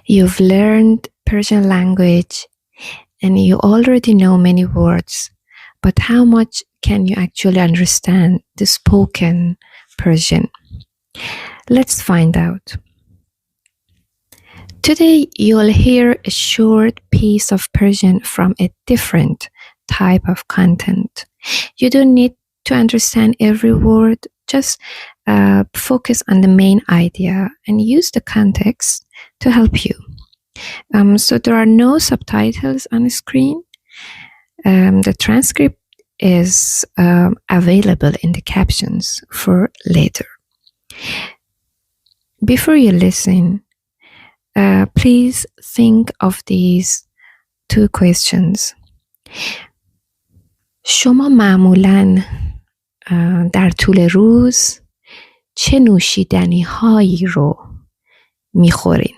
You've learned Persian language and you already know many words, but how much can you actually understand the spoken Persian? Let's find out. Today, you'll hear a short piece of Persian from a different type of content. You don't need to understand every word, just focus on the main idea and use the context to help you. So there are no subtitles on the screen. The transcript is available in the captions for later. Before you listen, please think of these two questions. شما معمولاً در طول روز چه نوشیدنی هایی رو میخورین؟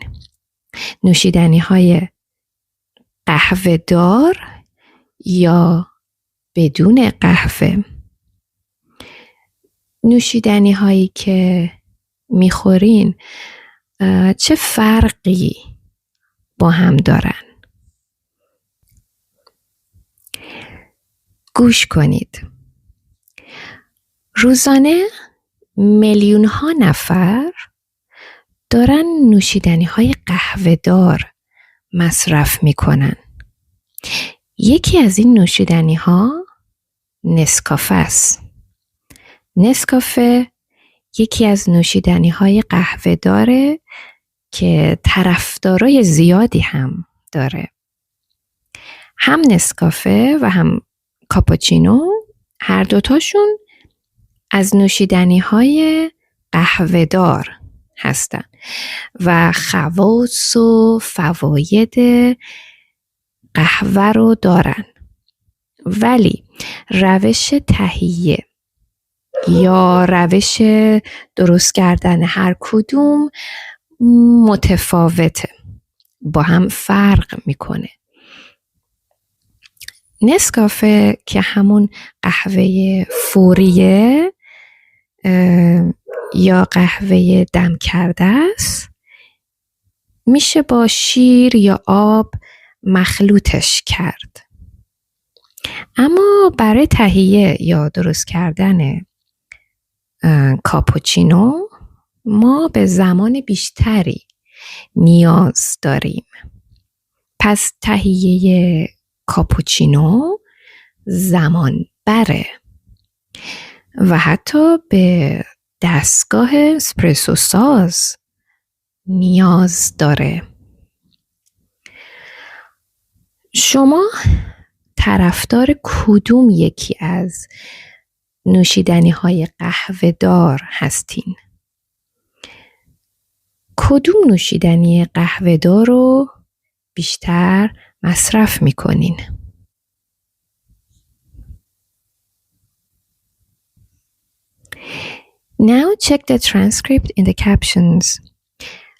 نوشیدنی های قهوه دار یا بدون قهوه؟ نوشیدنی هایی که میخورین چه فرقی با هم دارن؟ گوش کنید. روزانه میلیون ها نفر دارن نوشیدنی های قهوه دار مصرف میکنن. یکی از این نوشیدنی ها نسکافه است. نسکافه یکی از نوشیدنی های قهوه داره که طرفدارای زیادی هم داره. هم نسکافه و هم کاپوچینو هر دوتاشون از نوشیدنی های قهوه دار هستن و خواص و فواید قهوه رو دارن، ولی روش تهیه یا روش درست کردن هر کدوم متفاوته، با هم فرق میکنه. نسکافه که همون قهوه فوریه یا قهوه دم کرده است، میشه با شیر یا آب مخلوطش کرد. اما برای تهیه یا درست کردن کاپوچینو ما به زمان بیشتری نیاز داریم. پس تهیه کاپوچینو زمان بره و حتی به دستگاه اسپرسو ساز نیاز داره. شما طرفدار کدوم یکی از نوشیدنی های قهوه دار هستین؟ کدوم نوشیدنی قهوه دار رو بیشتر مصرف میکنین؟ Now check the transcript in the captions.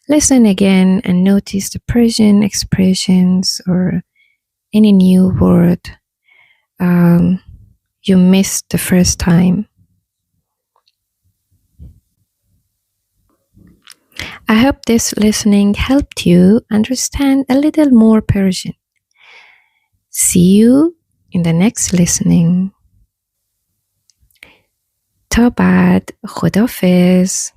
Listen again and notice the Persian expressions or any new word you missed the first time. I hope this listening helped you understand a little more Persian. See you in the next listening. تا بعد، خداحافظ.